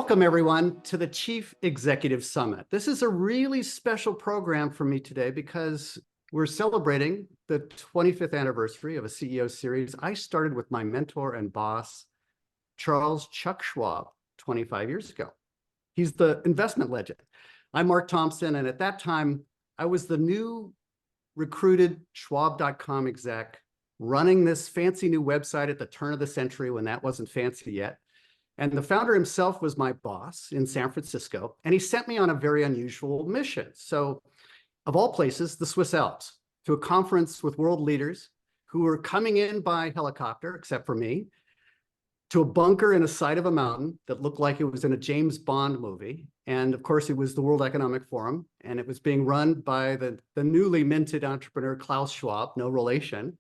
Welcome, everyone, to the Chief Executive Summit. This is a really special program for me today because we're celebrating the 25th anniversary of a CEO series I started with my mentor and boss, Charles Chuck Schwab, 25 years ago. He's the investment legend. I'm Mark Thompson, and at that time, I was the new recruited Schwab.com exec running this fancy new website at the turn of the century when that wasn't fancy yet. And the founder himself was my boss in San Francisco, and he sent me on a very unusual mission. So, of all places, the Swiss Alps, to a conference with world leaders who were coming in by helicopter, except for me, to a bunker in the side of a mountain that looked like it was in a James Bond movie. And of course, it was the World Economic Forum, and it was being run by the newly minted entrepreneur Klaus Schwab, no relation,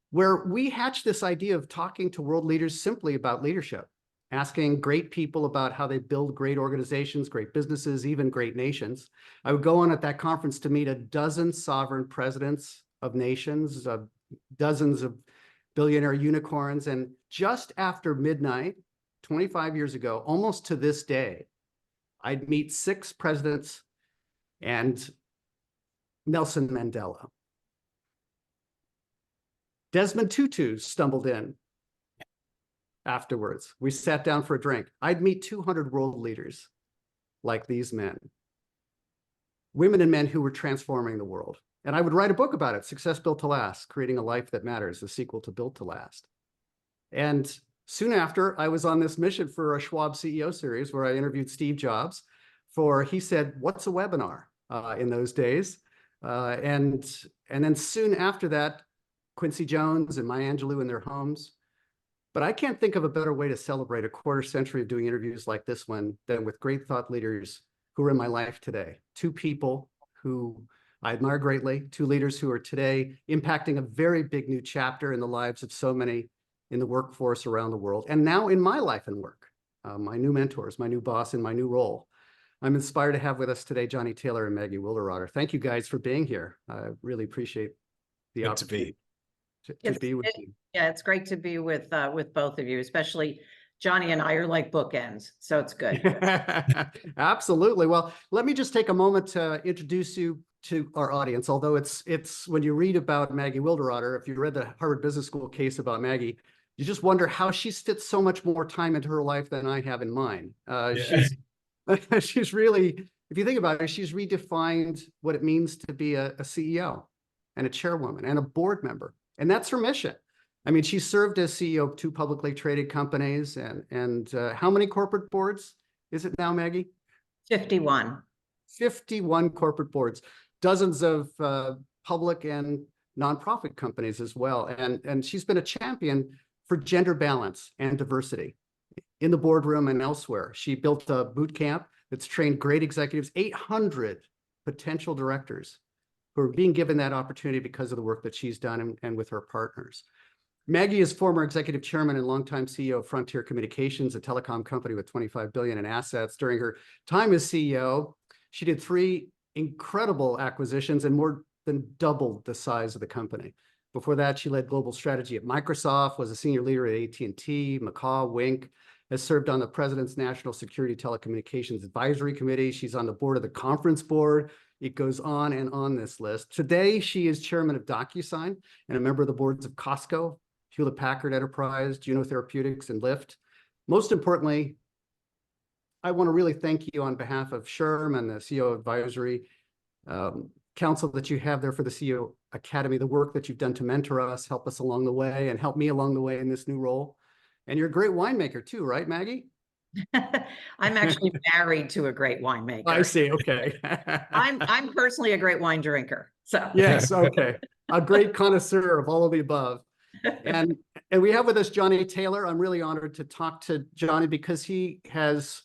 where we hatched this idea of talking to world leaders simply about leadership, asking great people about how they build great organizations, great businesses, even great nations. I would go on at that conference to meet a dozen sovereign presidents of nations, dozens of billionaire unicorns. And just after midnight, 25 years ago, almost to this day, I'd meet 6 presidents and Nelson Mandela. Desmond Tutu stumbled in afterwards. We sat down for a drink. I'd meet 200 world leaders like these men, women and men who were transforming the world. And I would write a book about it, Success Built to Last, Creating a Life That Matters, the sequel to Built to Last. And soon after, I was on this mission for a Schwab CEO series where I interviewed Steve Jobs he said, "What's a webinar?" In those days. And then soon after that, Quincy Jones and Maya Angelou in their homes. But I can't think of a better way to celebrate a quarter century of doing interviews like this one than with great thought leaders who are in my life today. 2 people who I admire greatly, 2 leaders who are today impacting a very big new chapter in the lives of so many in the workforce around the world. And now in my life and work, my new mentors, my new boss in my new role. I'm inspired to have with us today Johnny Taylor and Maggie Wilderotter. Thank you guys for being here. I really appreciate the opportunity to be with you. Yeah, it's great to be with both of you, especially Johnny and I are like bookends, so it's good. Absolutely. Well, let me just take a moment to introduce you to our audience. Although it's when you read about Maggie Wilderotter, if you read the Harvard Business School case about Maggie, you just wonder how she's fit so much more time into her life than I have in mine. She's really, if you think about it, she's redefined what it means to be a CEO and a chairwoman and a board member. And that's her mission. I mean, she served as CEO of 2 publicly traded companies. And how many corporate boards is it now, Maggie? 51. 51 corporate boards, dozens of public and nonprofit companies as well. And she's been a champion for gender balance and diversity in the boardroom and elsewhere. She built a boot camp that's trained great executives, 800 potential directors who are being given that opportunity because of the work that she's done and with her partners. Maggie is former executive chairman and longtime CEO of Frontier Communications, a telecom company with $25 billion in assets. During her time as CEO, she did 3 incredible acquisitions and more than doubled the size of the company. Before that, she led global strategy at Microsoft, was a senior leader at AT&T, Macau, Wink, has served on the President's National Security Telecommunications Advisory Committee. She's on the board of the Conference Board. It goes on and on this list. Today, she is chairman of DocuSign and a member of the boards of Costco, Hewlett Packard Enterprise, Juno Therapeutics, and Lyft. Most importantly, I want to really thank you on behalf of SHRM and the CEO Advisory Council that you have there for the CEO Academy, the work that you've done to mentor us, help us along the way, and help me along the way in this new role. And you're a great winemaker too, right, Maggie? I'm actually married to a great winemaker. I see. Okay. I'm personally a great wine drinker. So yes, okay. A great connoisseur of all of the above. And we have with us Johnny Taylor. I'm really honored to talk to Johnny because he has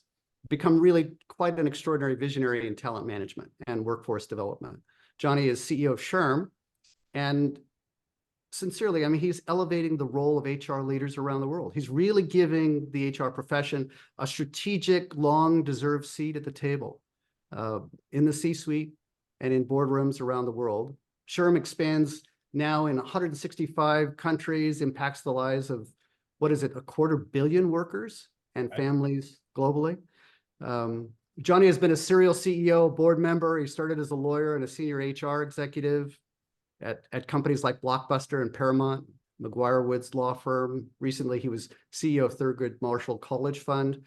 become really quite an extraordinary visionary in talent management and workforce development. Johnny is CEO of SHRM, and sincerely, I mean, he's elevating the role of HR leaders around the world. He's really giving the HR profession a strategic, long-deserved seat at the table in the C-suite and in boardrooms around the world. SHRM expands now in 165 countries, impacts the lives of, what is it, 250 million workers and families globally. Johnny has been a serial CEO, board member. He started as a lawyer and a senior HR executive at companies like Blockbuster and Paramount, McGuire Woods law firm. Recently, he was CEO of Thurgood Marshall College Fund.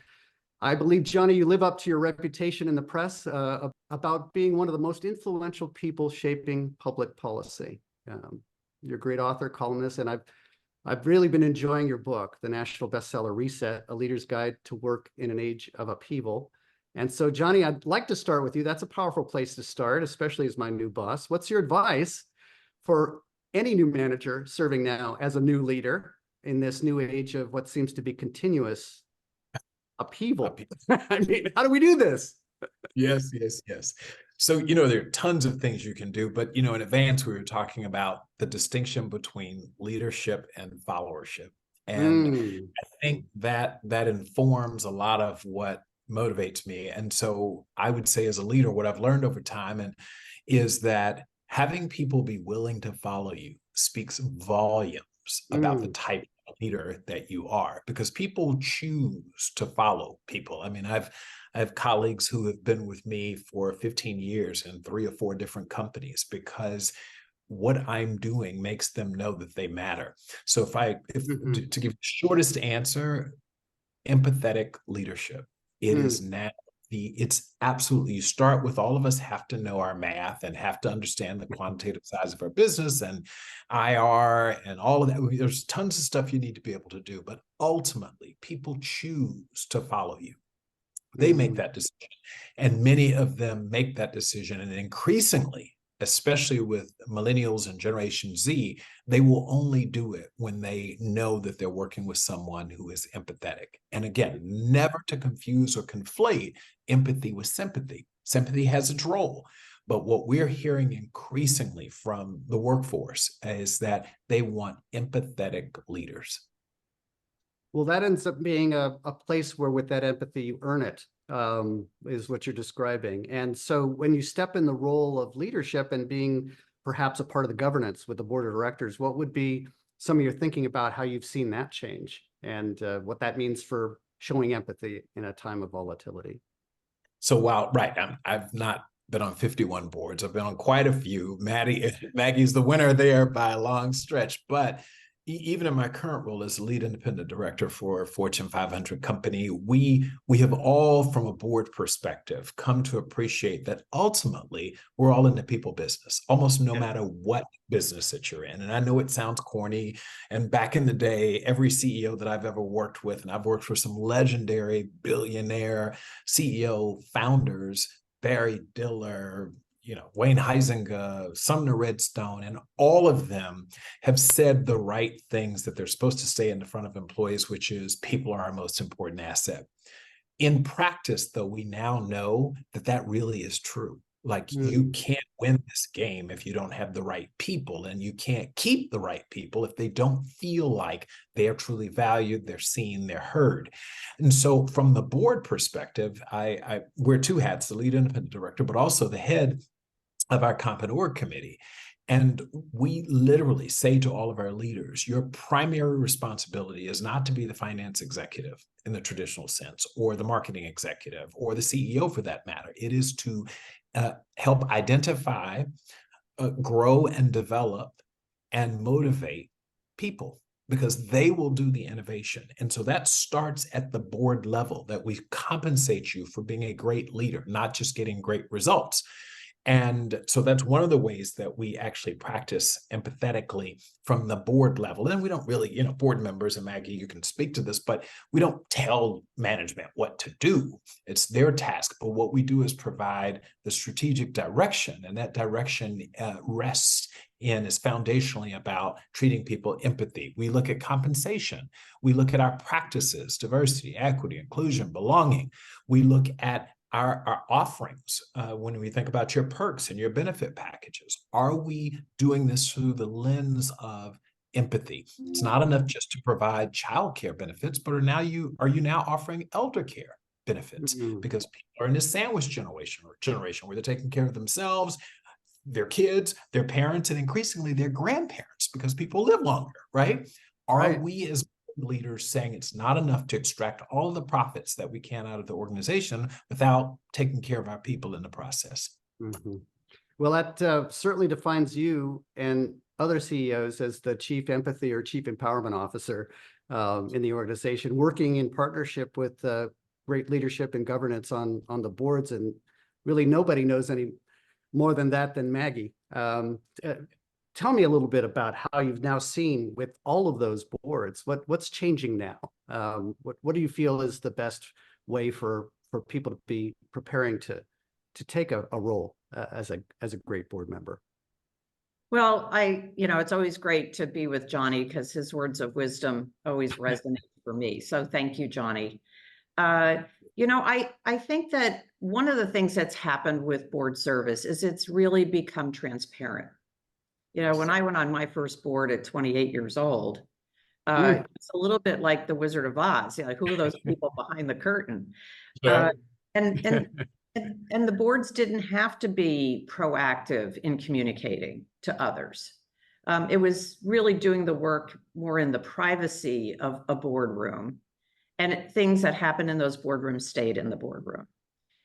I believe, Johnny, you live up to your reputation in the press about being one of the most influential people shaping public policy. You're a great author, columnist, and I've really been enjoying your book, the national bestseller Reset, A Leader's Guide to Work in an Age of Upheaval. And so, Johnny, I'd like to start with you. That's a powerful place to start, especially as my new boss. What's your advice for any new manager serving now as a new leader in this new age of what seems to be continuous upheaval? I mean, how do we do this? Yes, yes, yes. So, there are tons of things you can do, but, in advance, we were talking about the distinction between leadership and followership. And I think that informs a lot of what motivates me. And so I would say as a leader, what I've learned over time is that having people be willing to follow you speaks volumes about the type of leader that you are, because people choose to follow people. I mean, I have colleagues who have been with me for 15 years in 3 or 4 different companies because what I'm doing makes them know that they matter. So to give the shortest answer, empathetic leadership. It is now it's absolutely, you start with, all of us have to know our math and have to understand the quantitative size of our business and IR and all of that. I mean, there's tons of stuff you need to be able to do, but ultimately people choose to follow you. They make that decision, and many of them make that decision. And increasingly, especially with millennials and Generation Z, they will only do it when they know that they're working with someone who is empathetic. And again, never to confuse or conflate empathy with sympathy. Sympathy has its role, but what we're hearing increasingly from the workforce is that they want empathetic leaders. Well, that ends up being a place where with that empathy, you earn it, is what you're describing. And so when you step in the role of leadership and being perhaps a part of the governance with the board of directors, what would be some of your thinking about how you've seen that change and what that means for showing empathy in a time of volatility? So I've not been on 51 boards. I've been on quite a few. Maggie's the winner there by a long stretch, but even in my current role as lead independent director for a Fortune 500 company, we have all, from a board perspective, come to appreciate that ultimately we're all in the people business, almost no matter what business that you're in. And I know it sounds corny. And back in the day, every CEO that I've ever worked with, and I've worked for some legendary billionaire CEO founders, Barry Diller, Wayne Huizenga, Sumner Redstone, and all of them have said the right things that they're supposed to say in the front of employees, which is people are our most important asset. In practice, though, we now know that that really is true. Like you can't win this game if you don't have the right people, and you can't keep the right people if they don't feel like they are truly valued, they're seen, they're heard. And so from the board perspective, I wear 2 hats, the lead independent director, but also the head of our Comp and Org committee. And we literally say to all of our leaders, your primary responsibility is not to be the finance executive in the traditional sense, or the marketing executive, or the CEO for that matter. It is to help identify, grow and develop and motivate people, because they will do the innovation. And so that starts at the board level, that we compensate you for being a great leader, not just getting great results. And so that's one of the ways that we actually practice empathetically from the board level. And we don't really, board members, and Maggie, you can speak to this, but we don't tell management what to do. It's their task. But what we do is provide the strategic direction, and that direction is foundationally about treating people empathy. We look at compensation. We look at our practices, diversity, equity, inclusion, belonging. We look at our offerings, when we think about your perks and your benefit packages. Are we doing this through the lens of empathy? It's not enough just to provide childcare benefits, but are you now offering elder care benefits? Because people are in this sandwich generation where they're taking care of themselves, their kids, their parents, and increasingly their grandparents, because people live longer, right? Are we as leaders saying it's not enough to extract all of the profits that we can out of the organization without taking care of our people in the process. Mhm. Well, that certainly defines you and other CEOs as the chief empathy or chief empowerment officer in the organization, working in partnership with great leadership and governance on the boards. And really nobody knows any more than that than Maggie. Tell me a little bit about how you've now seen with all of those boards, what's changing now? What do you feel is the best way for people to be preparing to take a role as a great board member? Well, it's always great to be with Johnny because his words of wisdom always resonate for me. So thank you, Johnny. I think that one of the things that's happened with board service is it's really become transparent. When I went on my first board at 28 years old, it's a little bit like the Wizard of Oz. Like, who are those people behind the curtain? Yeah. And the boards didn't have to be proactive in communicating to others. It was really doing the work more in the privacy of a boardroom, and things that happened in those boardrooms stayed in the boardroom.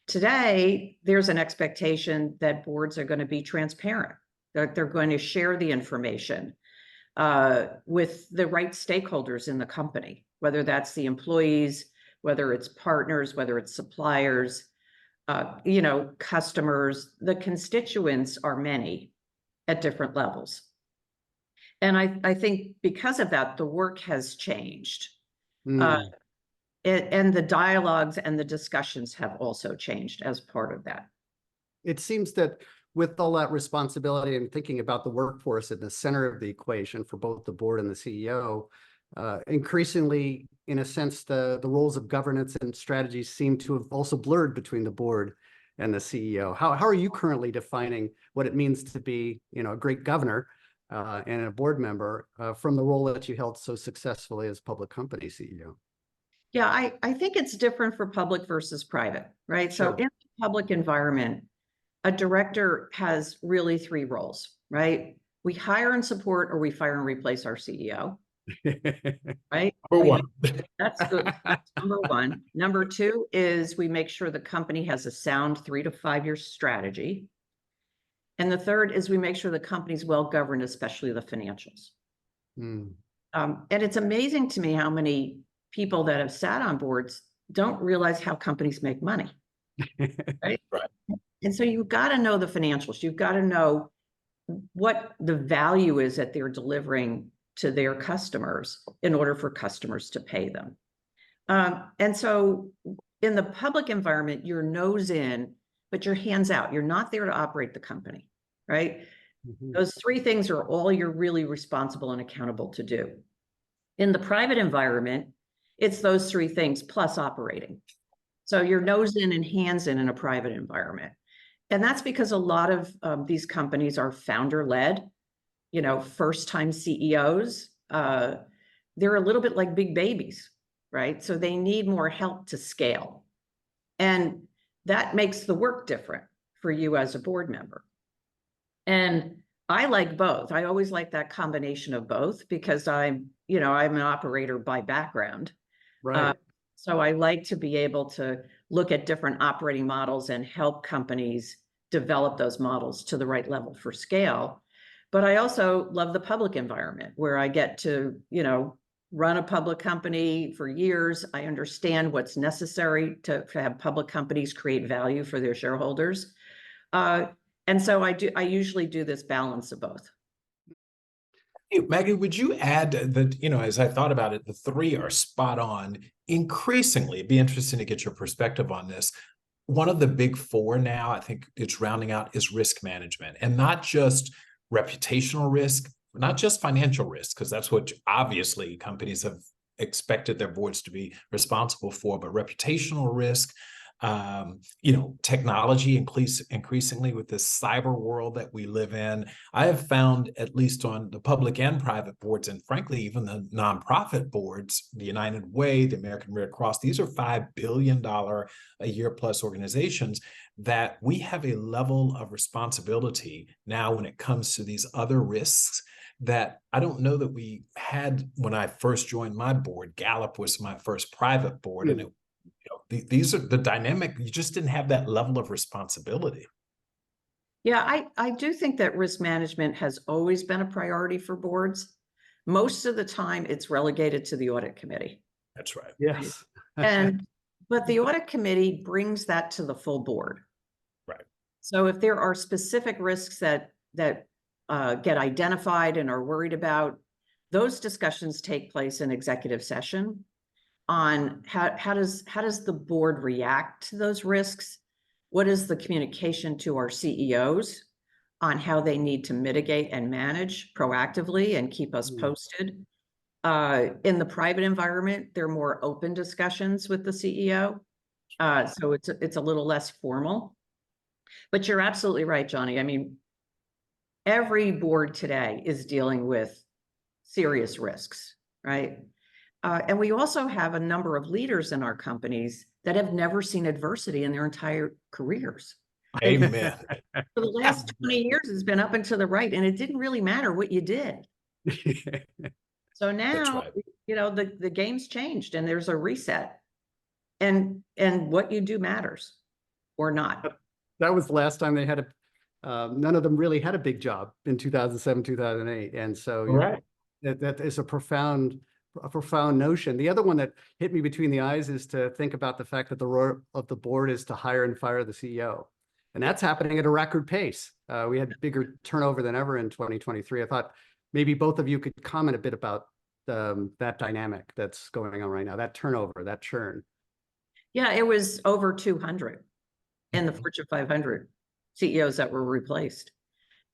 Today, there's an expectation that boards are going to be transparent, that they're going to share the information with the right stakeholders in the company, whether that's the employees, whether it's partners, whether it's suppliers, customers. The constituents are many at different levels. And I think because of that, the work has changed. And the dialogues and the discussions have also changed as part of that. It seems that with all that responsibility and thinking about the workforce at the center of the equation for both the board and the CEO, increasingly, in a sense, the roles of governance and strategy seem to have also blurred between the board and the CEO. How are you currently defining what it means to be, a great governor and a board member from the role that you held so successfully as public company CEO? Yeah, I think it's different for public versus private, right? Sure. So in the public environment, a director has really three roles, right? We hire and support, or we fire and replace our CEO, right? Number one. That's good. That's number one. Number two is we make sure the company has a sound 3 to 5 year strategy. And the third is we make sure the company's well governed, especially the financials. And it's amazing to me how many people that have sat on boards don't realize how companies make money, right? Right. And so you've got to know the financials. You've got to know what the value is that they're delivering to their customers in order for customers to pay them. And so in the public environment, you're nose in, but your hands out. You're not there to operate the company, right? Those three things are all you're really responsible and accountable to do. In the private environment, it's those three things plus operating. So you're nose in and hands in a private environment. And that's because a lot of these companies are founder-led, first-time CEOs. They're a little bit like big babies, right? So they need more help to scale. And that makes the work different for you as a board member. And I like both. I always like that combination of both because I'm an operator by background. Right. So I like to be able to look at different operating models and help companies develop those models to the right level for scale. But I also love the public environment where I get to, run a public company for years. I understand what's necessary to have public companies create value for their shareholders. And so I usually do this balance of both. Hey, Maggie, would you add that, as I thought about it, the three are spot on. Increasingly, it'd be interesting to get your perspective on this. One of the big four now, I think it's rounding out, is risk management, and not just reputational risk, not just financial risk, because that's what obviously companies have expected their boards to be responsible for, but reputational risk, technology increasingly with this cyber world that we live in. I have found, at least on the public and private boards, and frankly, even the nonprofit boards, the United Way, the American Red Cross, these are $5 billion a year plus organizations, that we have a level of responsibility now when it comes to these other risks that I don't know that we had when I first joined my board. Gallup was my first private board, and these are the dynamic. You just didn't have that level of responsibility. Yeah, I do think that risk management has always been a priority for boards. Most of the time, it's relegated to the audit committee. That's right. Yes. But the audit committee brings that to the full board. Right. So if there are specific risks that get identified and are worried about, those discussions take place in executive session on how does the board react to those risks? What is the communication to our CEOs on how they need to mitigate and manage proactively and keep us posted? In the private environment, there are more open discussions with the CEO. So it's a little less formal. But you're absolutely right, Johnny. I mean, every board today is dealing with serious risks, right? And we also have a number of leaders in our companies that have never seen adversity in their entire careers. Amen. For the last 20 years, it's been up and to the right, and it didn't really matter what you did. So now, right. you know, the game's changed and there's a reset, and what you do matters or not. That was the last time they had none of them really had a big job in 2007, 2008. And so Right. that is a profound notion. The other one that hit me between the eyes is to think about the fact that the role of the board is to hire and fire the CEO. And that's happening at a record pace. We had bigger turnover than ever in 2023. I thought maybe both of you could comment a bit about that dynamic that's going on right now, that turnover, that churn. Yeah, it was over 200 in the Fortune 500 CEOs that were replaced.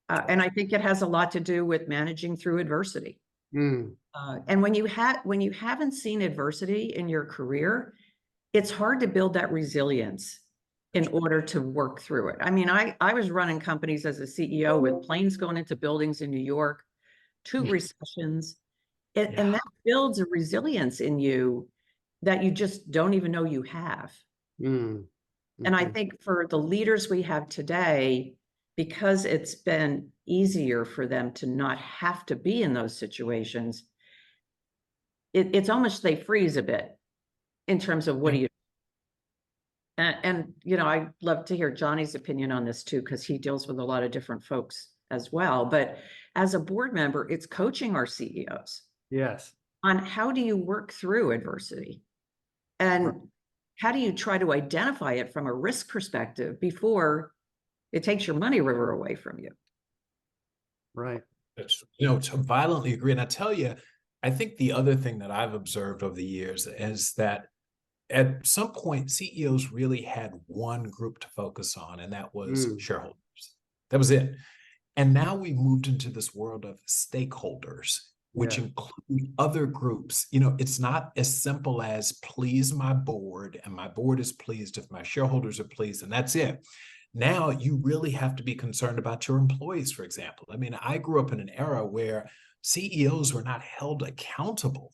And I think it has a lot to do with managing through adversity. And when you haven't seen adversity in your career, it's hard to build that resilience in order to work through it. I mean, I was running companies as a CEO with planes going into buildings in New York, 2 recessions, and that builds a resilience in you that you just don't even know you have. And I think for the leaders we have today, because it's been easier for them to not have to be in those situations, it's almost they freeze a bit in terms of what do you. And you know, I'd love to hear Johnny's opinion on this too, because he deals with a lot of different folks as well. But as a board member, it's coaching our CEOs. Yes. On how do you work through adversity, and how do you try to identify it from a risk perspective before it takes your money river away from you. Right. You know, to violently agree. And I tell you, I think the other thing that I've observed over the years is that at some point, CEOs really had one group to focus on, and that was shareholders. That was it. And now we've moved into this world of stakeholders, which include other groups. You know, it's not as simple as please my board, and my board is pleased if my shareholders are pleased, and that's it. Now you really have to be concerned about your employees, for example. I mean, I grew up in an era where CEOs were not held accountable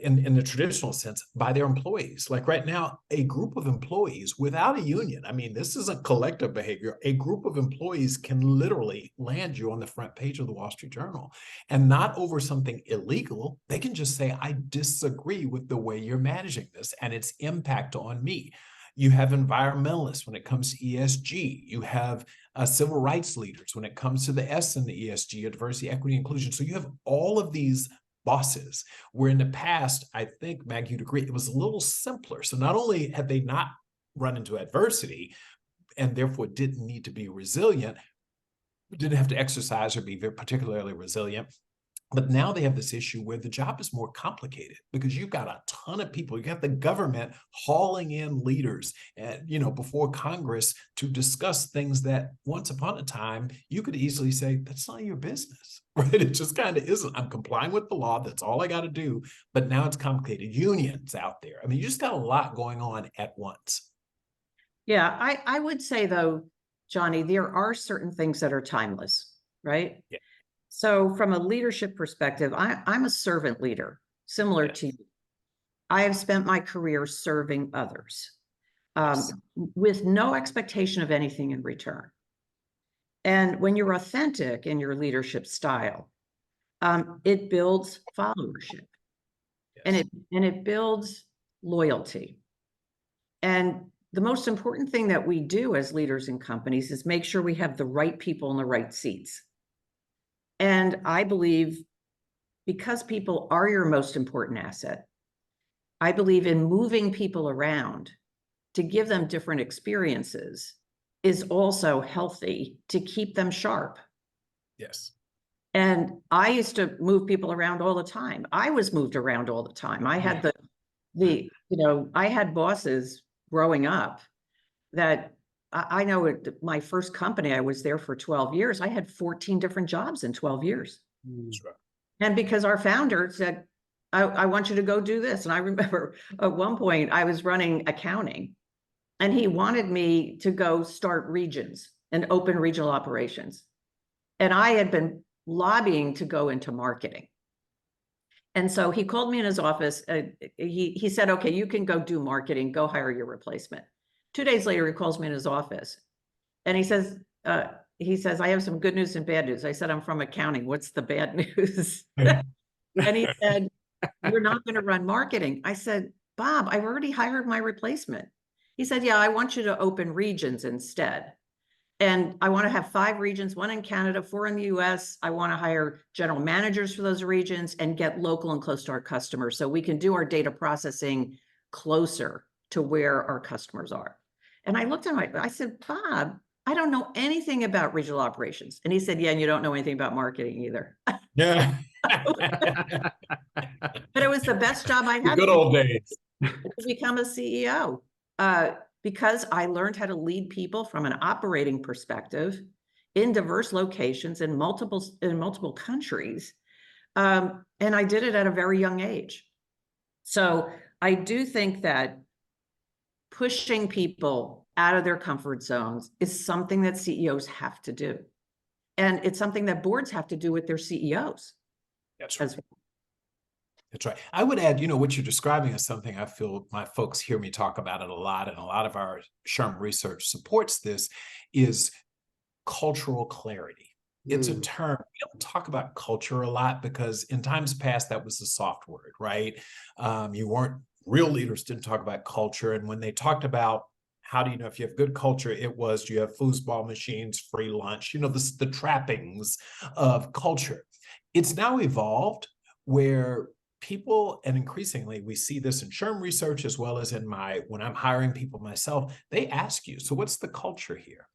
in the traditional sense by their employees. Like right now, a group of employees without a union, I mean, this isn't collective behavior. A group of employees can literally land you on the front page of the Wall Street Journal, and not over something illegal. They can just say, I disagree with the way you're managing this and its impact on me. You have environmentalists when it comes to ESG. You have civil rights leaders when it comes to the S in the ESG, diversity, equity, inclusion. So you have all of these bosses, where in the past, I think, Maggie, you'd agree, it was a little simpler. So not only had they not run into adversity and therefore didn't need to be resilient, didn't have to exercise or be very particularly resilient, but now they have this issue where the job is more complicated because you've got a ton of people. You got the government hauling in leaders, you know, before Congress to discuss things that once upon a time you could easily say that's not your business, right? It just kind of isn't. I'm complying with the law. That's all I got to do. But now it's complicated. Unions out there. I mean, you just got a lot going on at once. Yeah, I would say though, Johnny, there are certain things that are timeless, right? Yeah. So from a leadership perspective, I'm a servant leader, similar to you. I have spent my career serving others with no expectation of anything in return. And when you're authentic in your leadership style, it builds followership, Yes. and it builds loyalty. And the most important thing that we do as leaders in companies is make sure we have the right people in the right seats. And I believe, because people are your most important asset, I believe in moving people around to give them different experiences is also healthy to keep them sharp. Yes. And I used to move people around all the time. I was moved around all the time. I had I had bosses growing up that I know at my first company, I was there for 12 years. I had 14 different jobs in 12 years. That's right. And because our founder said, I want you to go do this. And I remember at one point I was running accounting, and he wanted me to go start regions and open regional operations. And I had been lobbying to go into marketing. And so he called me in his office. He said, okay, you can go do marketing, go hire your replacement. 2 days later, he calls me in his office, and he says, I have some good news and bad news. I said, I'm from accounting. What's the bad news? And he said, you're not going to run marketing. I said, Bob, I've already hired my replacement. He said, yeah, I want you to open regions instead. And I want to have 5 regions, 1 in Canada, 4 in the US. I want to hire general managers for those regions and get local and close to our customers so we can do our data processing closer to where our customers are. And I looked at him, I said, Bob, I don't know anything about regional operations. And he said, yeah, and you don't know anything about marketing either. Yeah. But it was the best job I had. Good old days. To become a CEO. Because I learned how to lead people from an operating perspective in diverse locations in multiple countries. And I did it at a very young age. So I do think that pushing people out of their comfort zones is something that CEOs have to do. And it's something that boards have to do with their CEOs. That's right. That's right. I would add, what you're describing is something I feel my folks hear me talk about it a lot, and a lot of our SHRM research supports this, is cultural clarity. It's a term. We don't talk about culture a lot because in times past, that was a soft word, right? Real leaders didn't talk about culture. And when they talked about how do you know if you have good culture, it was, do you have foosball machines, free lunch, the trappings of culture. It's now evolved where people, and increasingly we see this in SHRM research as well as when I'm hiring people myself, they ask you, so what's the culture here?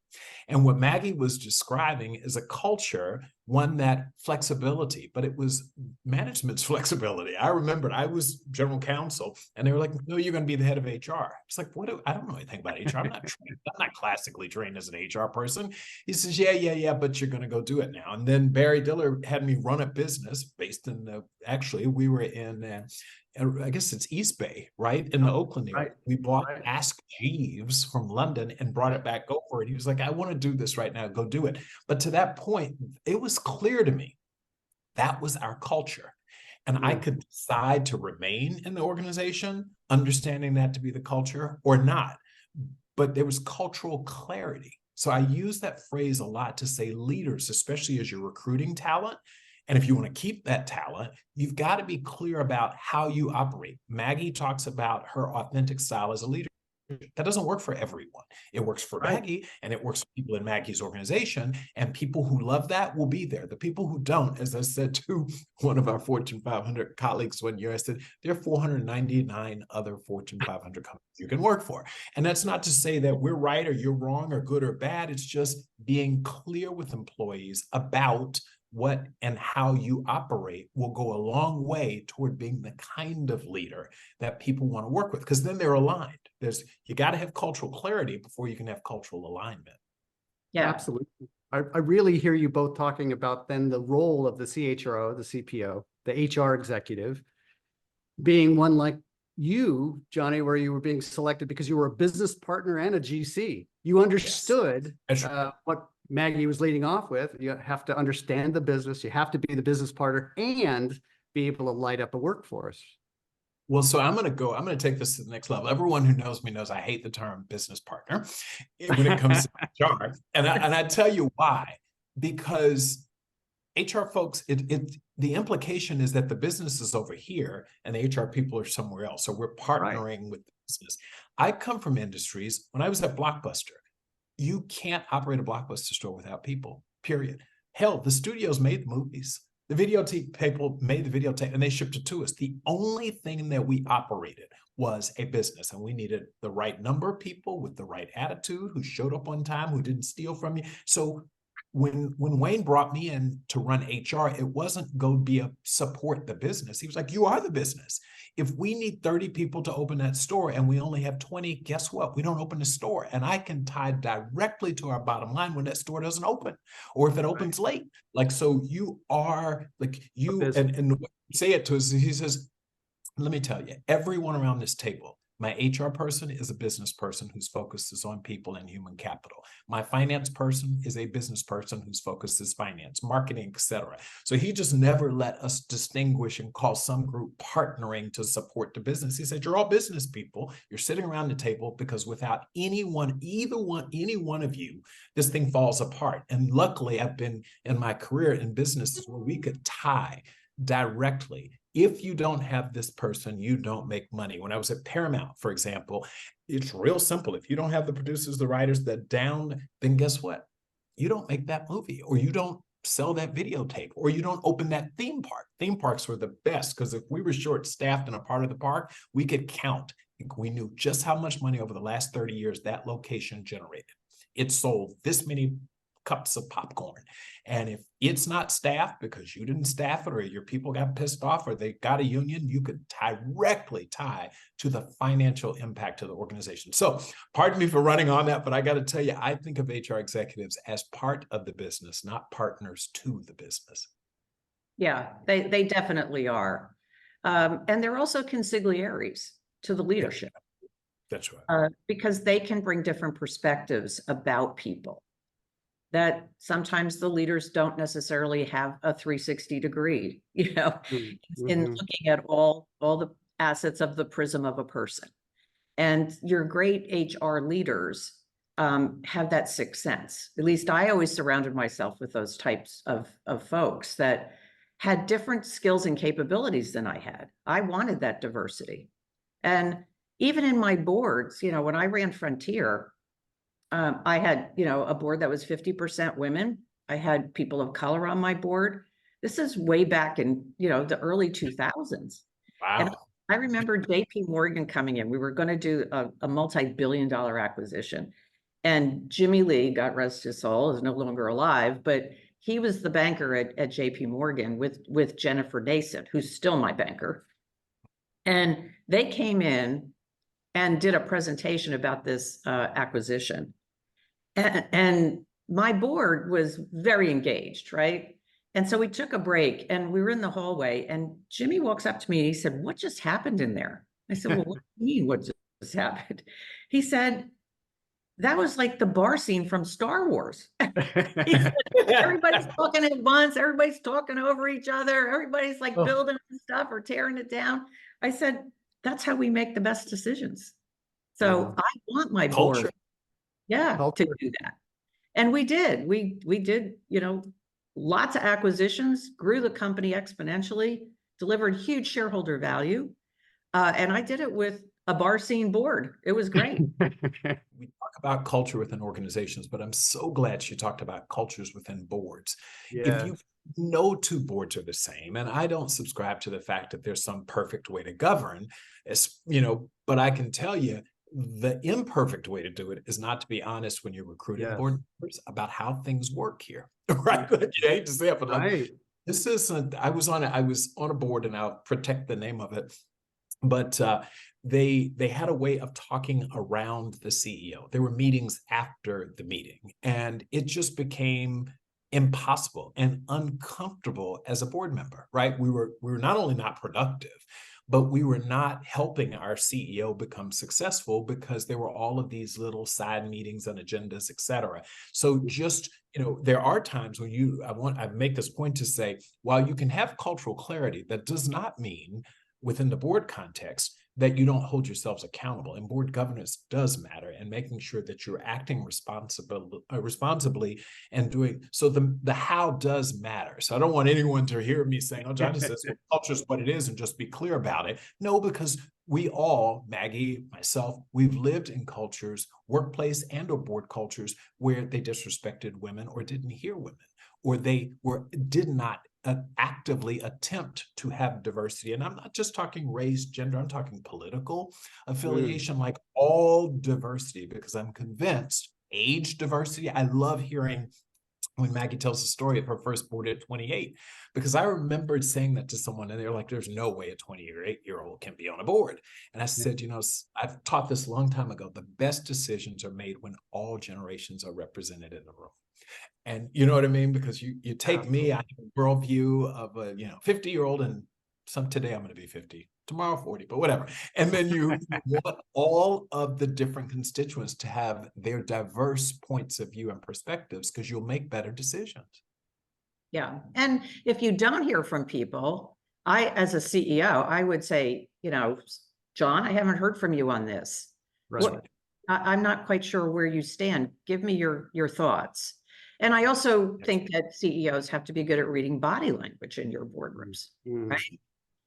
And what Maggie was describing is a culture, one that flexibility, but it was management's flexibility. I remembered I was general counsel and they were like, no, you're going to be the head of HR. It's like, I don't know anything about HR. I'm not trained. I'm not classically trained as an HR person. He says, yeah, but you're going to go do it now. And then Barry Diller had me run a business based in we were in, I guess it's East Bay, right? In the Oakland area. Right. We bought Ask Jeeves from London and brought it back over. And he was like, I want to do this right now. Go do it. But to that point, it was clear to me that was our culture. And I could decide to remain in the organization, understanding that to be the culture, or not. But there was cultural clarity. So I use that phrase a lot to say leaders, especially as you're recruiting talent, and if you want to keep that talent, you've got to be clear about how you operate. Maggie talks about her authentic style as a leader. That doesn't work for everyone. It works for Maggie, and it works for people in Maggie's organization. And people who love that will be there. The people who don't, as I said to one of our Fortune 500 colleagues one year, I said, there are 499 other Fortune 500 companies you can work for. And that's not to say that we're right or you're wrong or good or bad. It's just being clear with employees about what and how you operate will go a long way toward being the kind of leader that people want to work with, because then they're aligned. You got to have cultural clarity before you can have cultural alignment. Yeah, absolutely. I really hear you both talking about then the role of the CHRO, the CPO, the HR executive, being one like you, Johnny, where you were being selected because you were a business partner and a GC. You understood what Maggie was leading off with. You have to understand the business. You have to be the business partner and be able to light up a workforce. Well, so I'm going to take this to the next level. Everyone who knows me knows I hate the term business partner when it comes to HR. And I tell you why, because HR folks, the implication is that the business is over here and the HR people are somewhere else. So we're partnering with the business. I come from industries. When I was at Blockbuster, you can't operate a Blockbuster store without people, period. Hell, the studios made the movies. The videotape people made the videotape and they shipped it to us. The only thing that we operated was a business, and we needed the right number of people with the right attitude, who showed up on time, who didn't steal from you. So when Wayne brought me in to run HR, it wasn't go be a support the business. He was like, you are the business. If we need 30 people to open that store and we only have 20, guess what? We don't open the store. And I can tie directly to our bottom line when that store doesn't open, or if it opens late. Like, so you are like you, and say it to us. He says, let me tell you, everyone around this table, my HR person is a business person whose focus is on people and human capital. My finance person is a business person whose focus is finance, marketing, etc. So he just never let us distinguish and call some group partnering to support the business. He said, you're all business people. You're sitting around the table because without any one of you, this thing falls apart. And luckily, I've been in my career in businesses where we could tie directly. If you don't have this person, you don't make money. When I was at Paramount, for example, it's real simple. If you don't have the producers, the writers, the down, then guess what? You don't make that movie, or you don't sell that videotape, or you don't open that theme park. Theme parks were the best because if we were short-staffed in a part of the park, we could count. We knew just how much money over the last 30 years that location generated. It sold this many cups of popcorn. And if it's not staffed because you didn't staff it, or your people got pissed off, or they got a union, you could directly tie to the financial impact of the organization. So pardon me for running on that, but I got to tell you, I think of HR executives as part of the business, not partners to the business. Yeah, they definitely are. And they're also consigliaries to the leadership. That's right. Because they can bring different perspectives about people that sometimes the leaders don't necessarily have a 360 degree, in looking at all the assets of the prism of a person. And your great HR leaders have that sixth sense. At least I always surrounded myself with those types of folks that had different skills and capabilities than I had. I wanted that diversity. And even in my boards, when I ran Frontier, I had, a board that was 50% women. I had people of color on my board. This is way back in, the early 2000s. Wow. And I remember JP Morgan coming in. We were going to do a multi-billion-dollar acquisition. And Jimmy Lee, God rest his soul, is no longer alive, but he was the banker at JP Morgan with Jennifer Nasson, who's still my banker. And they came in and did a presentation about this acquisition. And my board was very engaged, right? And so we took a break and we were in the hallway and Jimmy walks up to me and he said, what just happened in there? I said, well, what do you mean what just happened? He said, that was like the bar scene from Star Wars. He said, everybody's talking at once, everybody's talking over each other, everybody's like building stuff or tearing it down. I said, that's how we make the best decisions. So I want my board, to do that. And we did. We did, lots of acquisitions, grew the company exponentially, delivered huge shareholder value. And I did it with a bar scene board. It was great. We talk about culture within organizations, but I'm so glad she talked about cultures within boards. If you no two boards are the same, and I don't subscribe to the fact that there's some perfect way to govern, but I can tell you the imperfect way to do it is not to be honest when you're recruiting board members about how things work here, right? Like, you hate to say it, but this isn't. I was on a board, and I'll protect the name of it, but they had a way of talking around the CEO. There were meetings after the meeting, and it just became impossible and uncomfortable as a board member, right? We were not only not productive, but we were not helping our CEO become successful because there were all of these little side meetings and agendas, et cetera. So just, there are times when I make this point to say, while you can have cultural clarity, that does not mean within the board context that you don't hold yourselves accountable. And board governance does matter, and making sure that you're acting responsibly and doing so. The how does matter. So I don't want anyone to hear me saying, oh, Johnny says, well, culture is what it is, and just be clear about it. No, because we all, Maggie, myself, we've lived in cultures, workplace and or board cultures, where they disrespected women or didn't hear women, or they did not actively attempt to have diversity. And I'm not just talking race, gender, I'm talking political affiliation, like all diversity, because I'm convinced age diversity. I love hearing when Maggie tells the story of her first board at 28, because I remembered saying that to someone and they're like, there's no way a 28-year-old can be on a board. And I said, I've taught this a long time ago, the best decisions are made when all generations are represented in the room. And you know what I mean? Because you take me, I have a worldview of a 50-year-old, and today I'm going to be 50, tomorrow 40, but whatever. And then you want all of the different constituents to have their diverse points of view and perspectives, because you'll make better decisions. Yeah. And if you don't hear from people, as a CEO, I would say, John, I haven't heard from you on this. Right. I'm not quite sure where you stand. Give me your thoughts. And I also think that CEOs have to be good at reading body language in your boardrooms, right?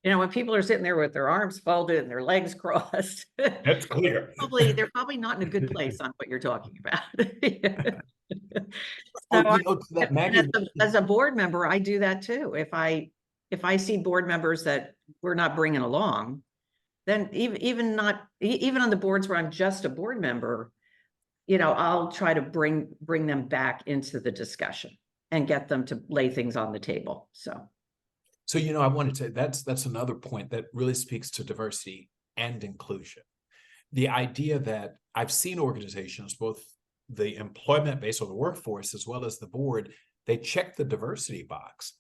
When people are sitting there with their arms folded and their legs crossed, that's clear. They're probably not in a good place on what you're talking about. As a board member, I do that too. If I see board members that we're not bringing along, then even on the boards where I'm just a board member, I'll try to bring them back into the discussion and get them to lay things on the table. So I wanted to, that's another point that really speaks to diversity and inclusion. The idea that I've seen organizations, both the employment base or the workforce, as well as the board, they check the diversity box,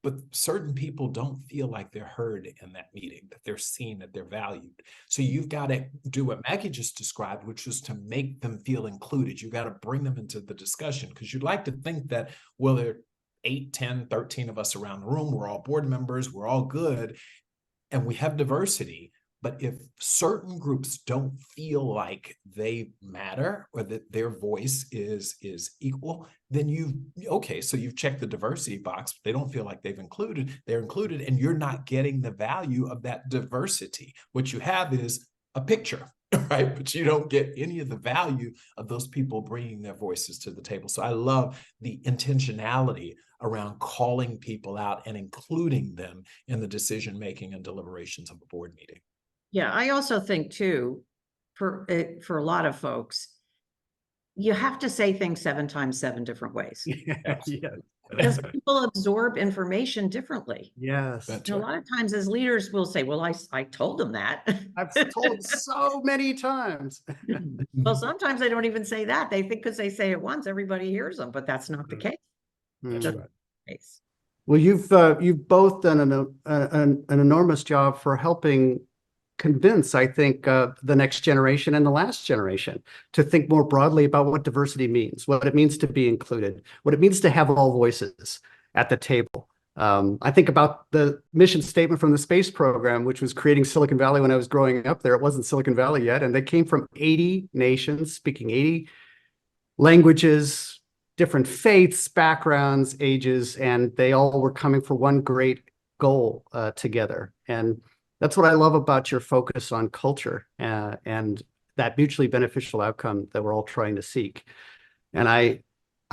but certain people don't feel like they're heard in that meeting, that they're seen, that they're valued. So you've got to do what Maggie just described, which is to make them feel included. You got to bring them into the discussion, because you'd like to think that, well, there are 8, 10, 13 of us around the room. We're all board members. We're all good. And we have diversity. But if certain groups don't feel like they matter, or that their voice is equal, then so you've checked the diversity box, but they don't feel like they're included, and you're not getting the value of that diversity. What you have is a picture, right? But you don't get any of the value of those people bringing their voices to the table. So I love the intentionality around calling people out and including them in the decision-making and deliberations of a board meeting. Yeah, I also think too, for a lot of folks, you have to say things 7 times 7 different ways. Yes. Because people absorb information differently. Yes. A lot of times as leaders, we'll say, well, I told them that. I've told so many times. Well, sometimes they don't even say that. They think because they say it once, everybody hears them, but that's not the case. That's right. Well, you've both done an enormous job for helping convince, I think, the next generation and the last generation to think more broadly about what diversity means, what it means to be included, what it means to have all voices at the table. I think about the mission statement from the space program, which was creating Silicon Valley when I was growing up there. It wasn't Silicon Valley yet, and they came from 80 nations, speaking 80 languages, different faiths, backgrounds, ages, and they all were coming for one great goal together. And that's what I love about your focus on culture and that mutually beneficial outcome that we're all trying to seek. And I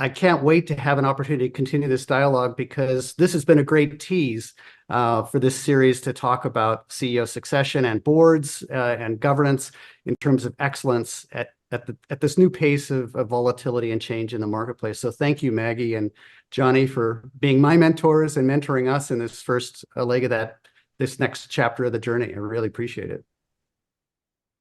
can't wait to have an opportunity to continue this dialogue, because this has been a great tease for this series to talk about CEO succession and boards and governance in terms of excellence at this new pace of volatility and change in the marketplace. So thank you, Maggie and Johnny, for being my mentors and mentoring us in this first leg of this next chapter of the journey. I really appreciate it.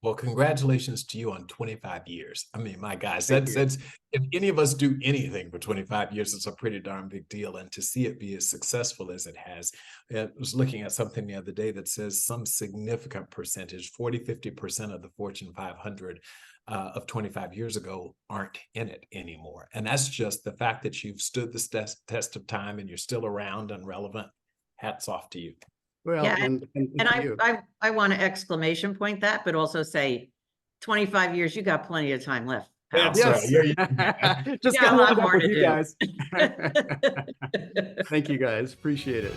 Well, congratulations to you on 25 years. I mean, my gosh, that's if any of us do anything for 25 years, it's a pretty darn big deal. And to see it be as successful as it has, I was looking at something the other day that says some significant percentage, 40–50% of the Fortune 500 of 25 years ago aren't in it anymore. And that's just the fact that you've stood the test of time and you're still around and relevant. Hats off to you. Well, Yeah, and And to you. I want to exclamation point that, but also say 25 years, you got plenty of time left. pal. That's right. Yes. Just got a got lot warmed up more with to you do. guys. Thank you guys. Appreciate it.